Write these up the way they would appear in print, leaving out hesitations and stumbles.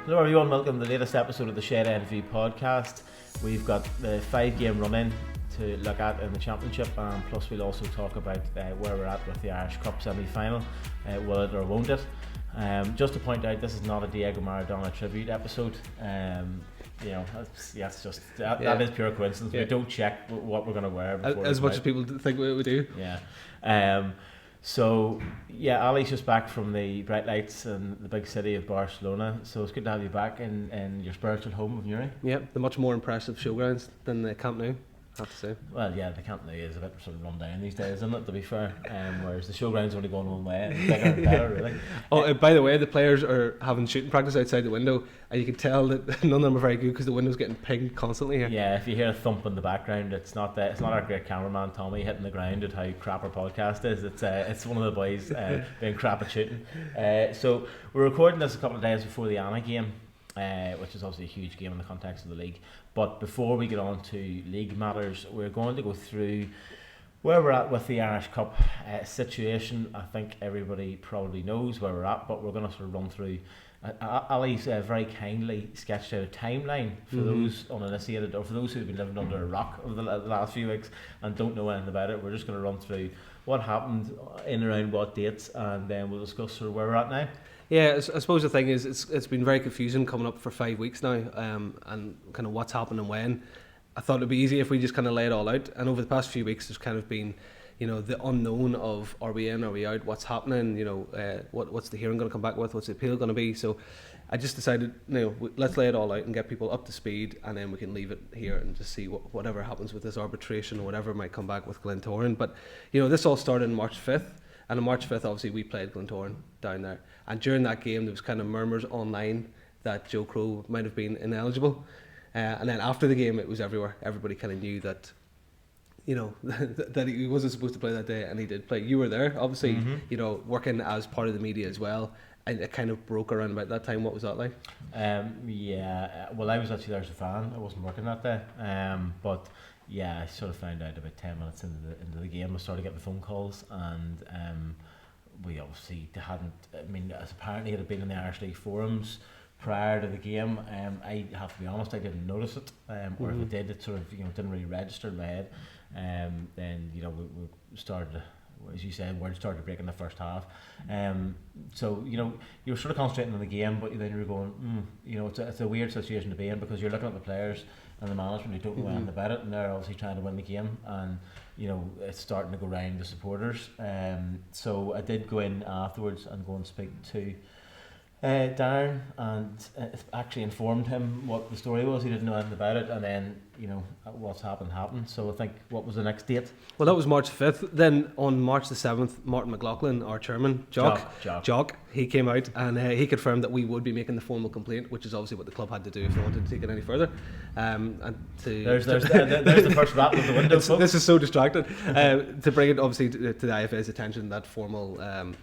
Hello everyone, welcome to the latest episode of the Shed NV podcast. We've got the 5-game run-in to look at in the Championship, and plus we'll also talk about where we're at with the Irish Cup semi-final, will it or won't it. Just to point out, this is not a Diego Maradona tribute episode. It's just that is pure coincidence. We don't check what we're going to wear before as much as people think we do. Ali's just back from the bright lights in the big city of Barcelona, so it's good to have you back in your spiritual home of Newry. Yep, the much more impressive showgrounds than the Camp Nou, I have to say. Well, yeah, the Camp Nou is a bit sort of run down these days, isn't it, to be fair? Whereas the showground's only going one way, it's bigger and better, really. By the way, the players are having shooting practice outside the window, and you can tell that none of them are very good because the window's getting pinged constantly here. Yeah, if you hear a thump in the background, it's not our great cameraman Tommy hitting the ground at how crap our podcast is. It's one of the boys being crap at shooting. So we're recording this a couple of days before the Annagh game, which is obviously a huge game in the context of the league. But before we get on to league matters, we're going to go through where we're at with the Irish Cup situation. I think everybody probably knows where we're at, but we're going to sort of run through. Ali's very kindly sketched out a timeline for those uninitiated, or for those who've been living under a rock over the last few weeks and don't know anything about it. We're just going to run through what happened in around what dates, and then we'll discuss sort of where we're at now. Yeah, I suppose the thing is it's been very confusing coming up for 5 weeks now, and kind of what's happened and when. I thought it'd be easy if we just kind of lay it all out, and over the past few weeks there's kind of been, the unknown of are we in, are we out, what's happening, what's the hearing going to come back with, what's the appeal going to be. So I just decided, let's lay it all out and get people up to speed, and then we can leave it here and just see whatever happens with this arbitration or whatever might come back with Glentoran. But this all started on March 5th, and on March 5th obviously we played Glentoran down there, and during that game there was kind of murmurs online that Joe Crow might have been ineligible, and then after the game it was everywhere. Everybody kind of knew that that he wasn't supposed to play that day, and he did play. You were there, obviously, working as part of the media as well, and it kind of broke around about that time. What was that like? Well, I was actually there as a fan. I wasn't working that day, but yeah, I sort of found out about 10 minutes into the game. I started getting phone calls, and we obviously hadn't. I mean, as apparently it had been in the Irish League forums prior to the game. I have to be honest, I didn't notice it, or if it did, it sort of didn't really register in my head. Then we started, as you said, words started breaking in the first half. So you were sort of concentrating on the game, but then you were going, it's a weird situation to be in, because you're looking at the players and the management who don't know anything about it, and they're obviously trying to win the game, and it's starting to go round the supporters. So I did go in afterwards and go and speak to Darren, and actually informed him what the story was. He didn't know anything about it, and then what's happened. So I think, what was the next date? Well, that was March 5th. Then on March the 7th, Martin McLaughlin, our chairman, Jock, he came out and he confirmed that we would be making the formal complaint, which is obviously what the club had to do if they wanted to take it any further. There's the first rattle of the window. This is so distracted. To bring it obviously to the IFA's attention, that formal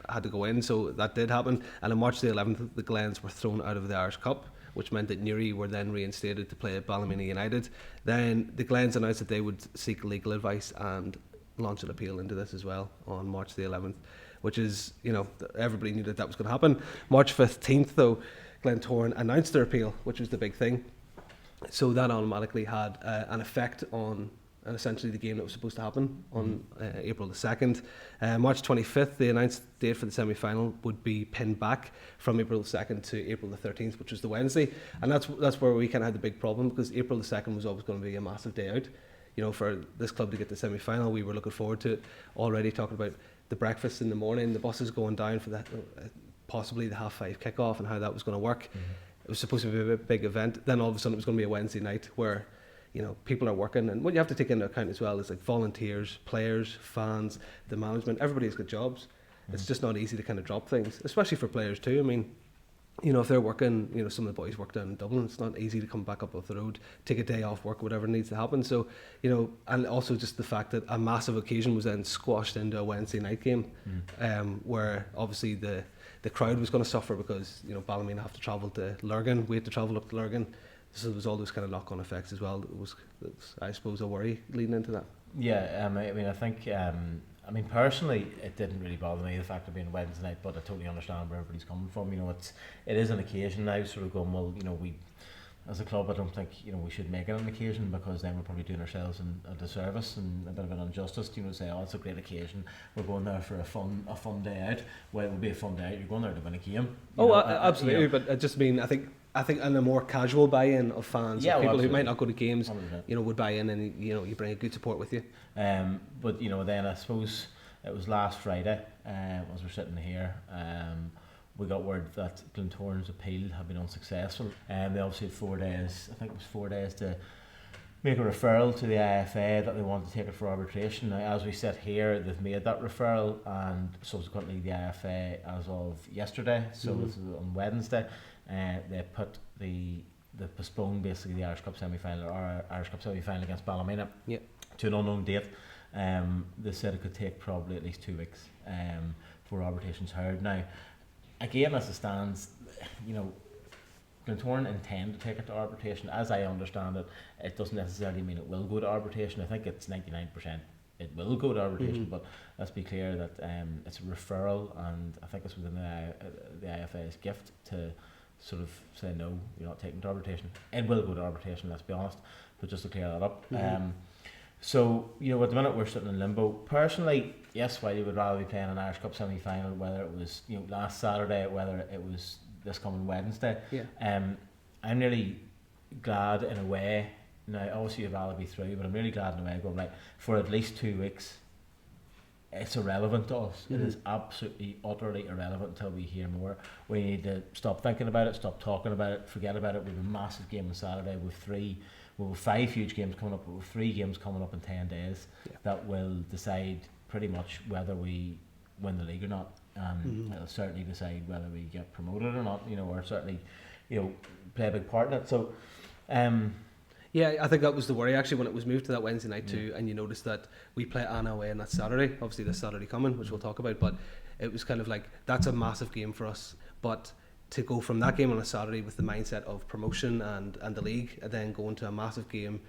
had to go in, so that did happen. And on March the 11th, the Glens were thrown out of the Irish Cup, which meant that Newry were then reinstated to play at Ballymena United. Then the Glens announced that they would seek legal advice and launch an appeal into this as well on March the 11th, which is, everybody knew that was going to happen. March 15th, though, Glentoran announced their appeal, which was the big thing. So that automatically had an effect on essentially the game that was supposed to happen on April the 2nd. March 25th, the announced date for the semi-final would be pinned back from April the 2nd to April the 13th, which was the Wednesday. And that's where we kind of had the big problem, because April the 2nd was always going to be a massive day out. For this club to get the semi-final, we were looking forward to it. Already talking about the breakfast in the morning, the buses going down for that, possibly the 5:30 kickoff, and how that was going to work. It was supposed to be a big event. Then all of a sudden it was going to be a Wednesday night where people are working, and what you have to take into account as well is like volunteers, players, fans, the management. Everybody's got jobs. It's just not easy to kind of drop things, especially for players too. I mean, if they're working, some of the boys work down in Dublin. It's not easy to come back up off the road, take a day off work, whatever needs to happen. So, and also just the fact that a massive occasion was then squashed into a Wednesday night game, where obviously the crowd was going to suffer because Ballymena have to travel to Lurgan. We had to travel up to Lurgan. So there was all those kind of knock-on effects as well. It was, I suppose, a worry leading into that. Yeah, I mean, I think I mean, personally, it didn't really bother me the fact of being Wednesday night, but I totally understand where everybody's coming from. You know, it is an occasion now. Sort of going, well, you know, we as a club, I don't think we should make it an occasion, because then we're probably doing ourselves a disservice and a bit of an injustice. Say, oh, it's a great occasion. We're going there for a fun day out. Well, it will be a fun day out. You're going there to win a game. Absolutely. But I just mean, I think in a more casual buy-in of fans, people who might not go to games, 100%. Would buy in, and you bring a good support with you. But then I suppose it was last Friday, as we're sitting here. We got word that Glentoran's appeal had been unsuccessful, and they obviously had 4 days. I think it was 4 days to make a referral to the IFA that they wanted to take it for arbitration. Now, as we sit here, they've made that referral, and subsequently the IFA, as of yesterday, so this is on Wednesday, they put they postponed basically the Irish Cup semi-final, or Irish Cup semi-final against Ballymena, to an unknown date. They said it could take probably at least 2 weeks for arbitration's heard. Now, again, as it stands, Glentoran intend to take it to arbitration. As I understand it, it doesn't necessarily mean it will go to arbitration. I think it's 99% it will go to arbitration, but let's be clear that it's a referral, and I think it's within the IFA's gift to sort of say, no, you're not taking it to arbitration. It will go to arbitration, let's be honest, but just to clear that up. So, at the minute we're sitting in limbo. Personally, yes, while you would rather be playing an Irish Cup semi-final, whether it was last Saturday, whether it was this coming Wednesday, I'm really glad in a way. Now, obviously you'd rather be through, but I'm really glad in a way going, right, for at least 2 weeks, it's irrelevant to us. It is absolutely, utterly irrelevant until we hear more. We need to stop thinking about it, stop talking about it, forget about it. We have a massive game on Saturday with 5 huge games coming up, with 3 games coming up in 10 days that will decide pretty much whether we win the league or not. It'll certainly decide whether we get promoted or not, or certainly, play a big part in it. So, I think that was the worry actually when it was moved to that Wednesday night too, and you noticed that we play Annagh away on that Saturday, obviously this Saturday coming, which we'll talk about, but it was kind of like, that's a massive game for us, but to go from that game on a Saturday with the mindset of promotion and the league, and then go into a massive game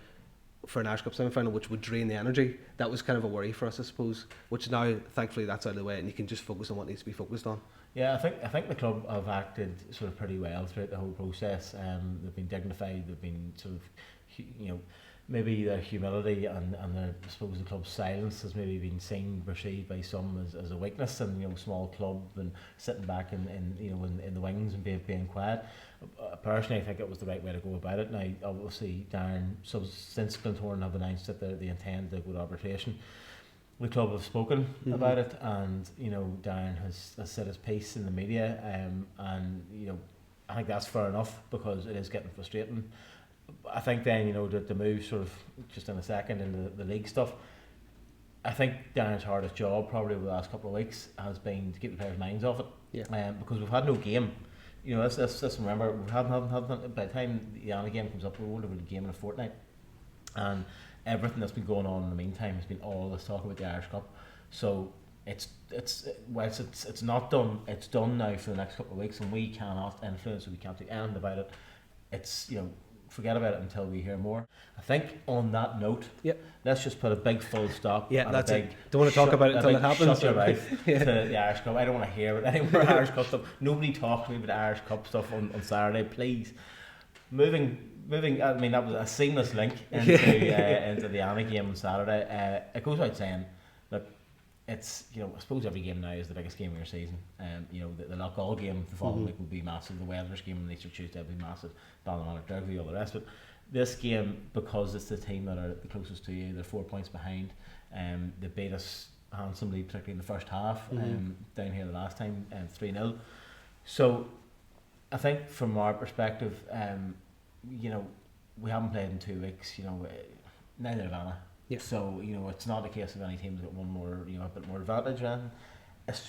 for an Irish Cup semi-final, which would drain the energy, that was kind of a worry for us, I suppose, which now thankfully that's out of the way and you can just focus on what needs to be focused on. Yeah, I think the club have acted sort of pretty well throughout the whole process. They've been dignified, they've been sort of, maybe their humility and their, I suppose the club's silence has maybe been perceived by some as a weakness, and small club and sitting back in the wings and being quiet. Personally, I think it was the right way to go about it. Now, obviously, Darren, since Glentoran have announced that they intend to go to arbitration, the club have spoken about it, and Darren has said his piece in the media, and I think that's fair enough, because it is getting frustrating. I think then the move sort of just in a second into the league stuff. I think Darren's hardest job probably over the last couple of weeks has been to keep the players' minds off it. Because we've had no game. Let's remember, we haven't by the time the Annagh game comes up, we won't have a game in a fortnight, and everything that's been going on in the meantime has been all this talk about the Irish Cup. So it's not done. It's done now for the next couple of weeks, and we cannot influence it. We can't do anything about it. It's forget about it until we hear more. I think on that note, let's just put a big full stop. That's it. Don't want to talk about it until it happens. Shut your mouth to the Irish Cup. I don't want to hear it anymore. Irish Cup stuff. Nobody talk to me about Irish Cup stuff on Saturday, please. Moving. I mean, that was a seamless link into the Annagh game on Saturday. It goes without saying, look, it's I suppose every game now is the biggest game of your season. The Lockall game the following week will be massive. The Weathers game on Easter Tuesday will be massive. Ballymena, Derby, all the rest. But this game, because it's the team that are the closest to you, they're 4 points behind. They beat us handsomely, particularly in the first half. Down here the last time, 3-0. So I think from our perspective, we haven't played in 2 weeks. Neither have Annagh. So it's not a case of any team's got one more, a bit more advantage. And it's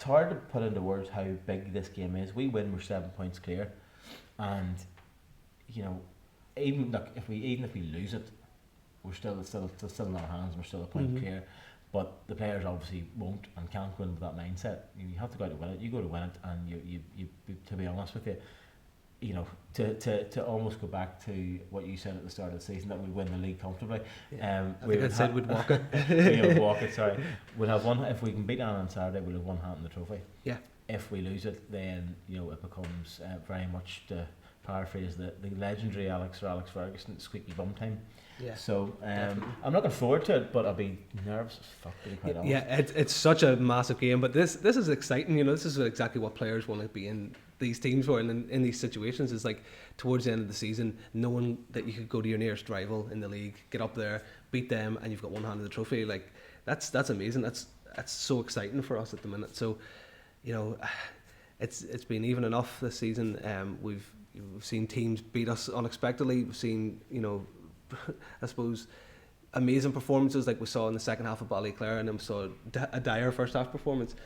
hard to put into words how big this game is. We win, we're 7 points clear, and even if we lose it, we're still in our hands. We're still a point clear. But the players obviously won't and can't go in with that mindset. You have to go out to win it. You go to win it, and you to be honest with you, to almost go back to what you said at the start of the season, that we'd win the league comfortably. I think I said we'd walk it. We would walk it. Sorry, we'll have one. If we can beat Annagh on Saturday, we'll have one hand in the trophy. Yeah. If we lose it, then it becomes very much, to paraphrase the legendary Alex Ferguson, squeaky bum time. Yeah. So I'm looking forward to it, but I'll be nervous as fuck, to be quite honest. Yeah, it's such a massive game, but this is exciting. This is exactly what players want to be in these teams for, and in these situations. Is like towards the end of the season, knowing that you could go to your nearest rival in the league, get up there, beat them, and you've got one hand in the trophy. Like that's amazing. That's so exciting for us at the minute. So, it's been even enough this season. We've seen teams beat us unexpectedly. We've seen I suppose amazing performances like we saw in the second half of Ballyclare, and then we saw a dire first half performance.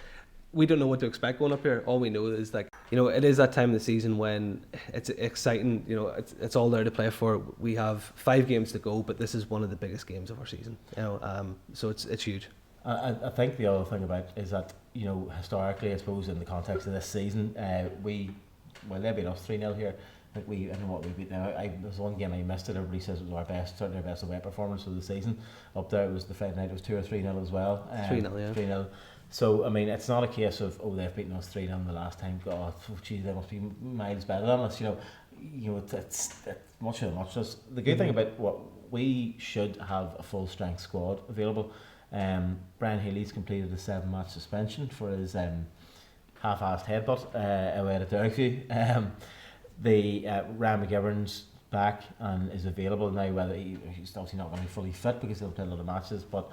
We don't know what to expect going up here. All we know is it is that time of the season when it's exciting. It's all there to play for. We have 5 games to go, but this is one of the biggest games of our season. So it's huge. I think the other thing about it is that historically, I suppose in the context of this season, they beat us 3-0 here. I know what we beat now. There's one game I missed it. Everybody says it was certainly our best away performance of the season. Up there, it was the Friday night. It was 2 or 3-0 as well. 3-0, yeah. 3-0. So it's not a case of they've beaten us 3-0 the last time. God, geez, they must be miles better than us. It's much of a muchness. The good thing about what we should have a full strength squad available. Brian Healy's completed a 7-match suspension for his half-assed headbutt away at Derryview. Ryan McGivern's back and is available now. Whether he's obviously not going to be fully fit because he'll play a lot of matches, but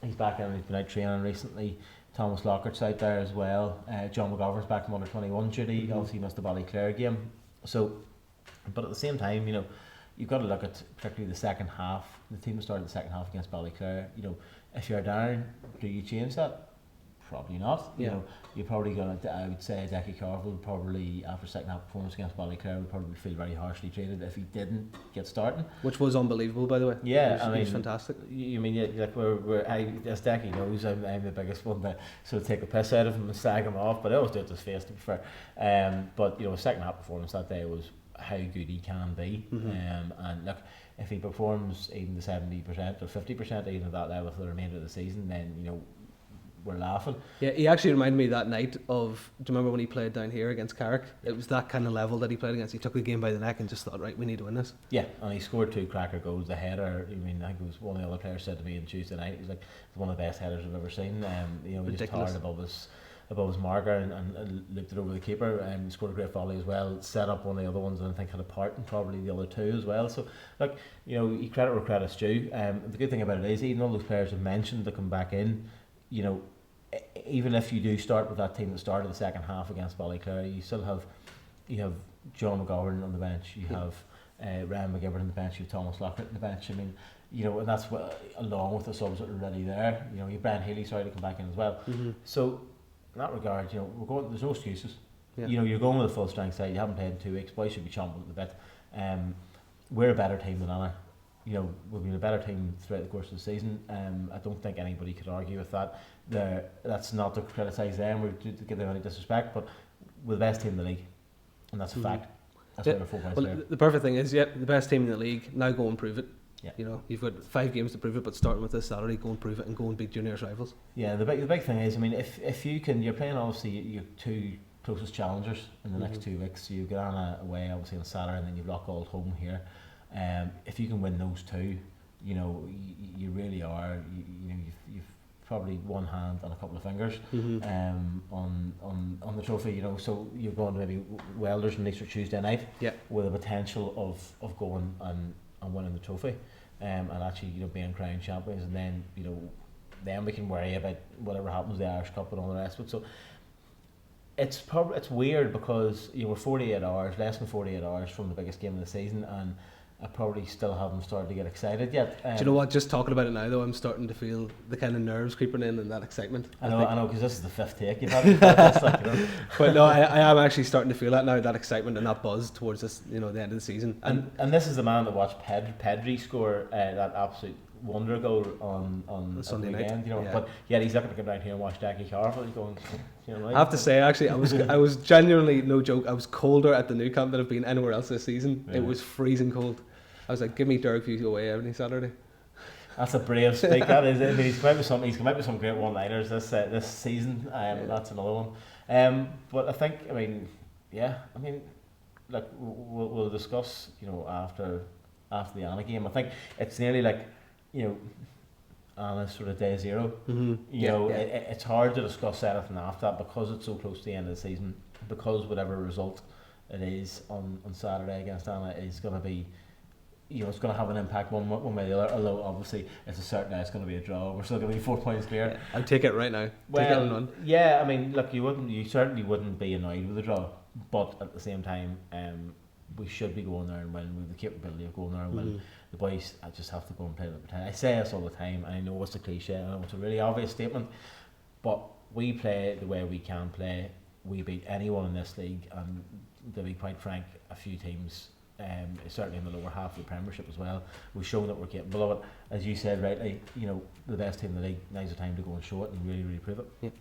he's back and he's been out training recently. Thomas Lockhart's out there as well. John McGovern's back from under 21 duty. Obviously missed the Ballyclare game. So, but at the same time, you've got to look at particularly the second half. The team that started the second half against Ballyclare. If you're Darren, do you change that? Probably not. You're probably going to, I would say, Decky Carville probably, after second half performance against Ballyclare, would probably feel very harshly treated if he didn't get starting. Which was unbelievable, by the way. Yeah, it was fantastic. As Decky knows, I'm the biggest one to sort of take the piss out of him and slag him off, but I always do it to his face, to be fair. But his second half performance that day was how good he can be. And look, if he performs even the 70% or 50% even at that level for the remainder of the season, then we're laughing. Yeah, he actually reminded me that night of, do you remember when he played down here against Carrick? It was that kind of level that he played against. He took the game by the neck and just thought, right, we need to win this. Yeah, and he scored 2 cracker goals. The header, I think it was one of the other players said to me on Tuesday night, he was like, it's one of the best headers I've ever seen. He just towered above his marker and looped it over the keeper. He scored a great volley as well, set up one of the other ones, and I think had a part in probably the other 2 as well. So look, you credit where credit's due. The good thing about it is, even all those players have mentioned to come back in, even if you do start with that team that started the second half against Ballyclare, you still have John McGovern on the bench, you have Ryan McGivern on the bench, you have Thomas Lockhart on the bench. And that's what, along with the subs that are already there. You have Brian Healy to come back in as well. So in that regard, there's no excuses. Yeah. You're going with a full strength side. You haven't played in 2 weeks. Boys should be chomping at the bit. We're a better team than Annagh. We've been a better team throughout the course of the season. I don't think anybody could argue with that. That's not to criticise them or to give them any disrespect, but we're the best team in the league, and that's a fact. That's why we're 4 points there. The perfect thing is, the best team in the league. Now go and prove it. Yeah. You've got 5 games to prove it, but starting with this Saturday, go and prove it and go and beat your nearest rivals. Yeah, the big thing is, if you can, you're playing obviously your 2 closest challengers in the next 2 weeks. So you get Annagh away obviously on Saturday, and then you've Loughgall home here. If you can win those 2, you really are. You've probably one hand and a couple of fingers on the trophy. So you're going to maybe Welders on Easter Tuesday night with a potential of going and winning the trophy, and actually being crowned champions, and then then we can worry about whatever happens with the Irish Cup and all the rest of it. So it's weird because we're 48 hours, less than 48 hours from the biggest game of the season, and I probably still haven't started to get excited yet. Do you know what? Just talking about it now, though, I'm starting to feel the kind of nerves creeping in and that excitement. I know, because this is the 5th take you've had. This, But no, I am actually starting to feel that now, that excitement and that buzz towards this, the end of the season. And this is the man that watched Pedri score that absolute wonder goal on The Sunday the weekend, night, you know. yeah. But yeah, he's looking to come down here and watch Jackie Carver. He's going, you know, I have to say, actually, I was genuinely, no joke, I was colder at the new camp than I've been anywhere else this season. Yeah. It was freezing cold. I was like, give me Dergview away every Saturday. That's a brave speak. That is. I mean, he's come out with some. He's come out with some great one-liners this season. That's another one. But I think, I mean, yeah, I mean, like we'll discuss, you know, after the Annagh game. I think it's nearly like, you know, Annagh's sort of day zero. Mm-hmm. You know, it's hard to discuss anything after that because it's so close to the end of the season. Because whatever result it is on Saturday against Annagh is going to be, you know, it's going to have an impact one way or the other. Although obviously it's a certain it's going to be a draw. We're still going to be 4 points clear. Yeah, I'll take it right now. Well, take it and run. yeah, I mean, look, you certainly wouldn't be annoyed with a draw, but at the same time, we should be going there and win. We have the capability of going there and win. The boys, I just have to go and play the pretend. I say this all the time, and I know it's a cliche, I know it's a really obvious statement, but we play the way we can play. We beat anyone in this league, and to be quite frank, a few teams. Certainly in the lower half of the Premiership as well. We've shown that we're capable of it. As you said rightly, you know, the best team in the league, now's the time to go and show it and really, really prove it. Yeah.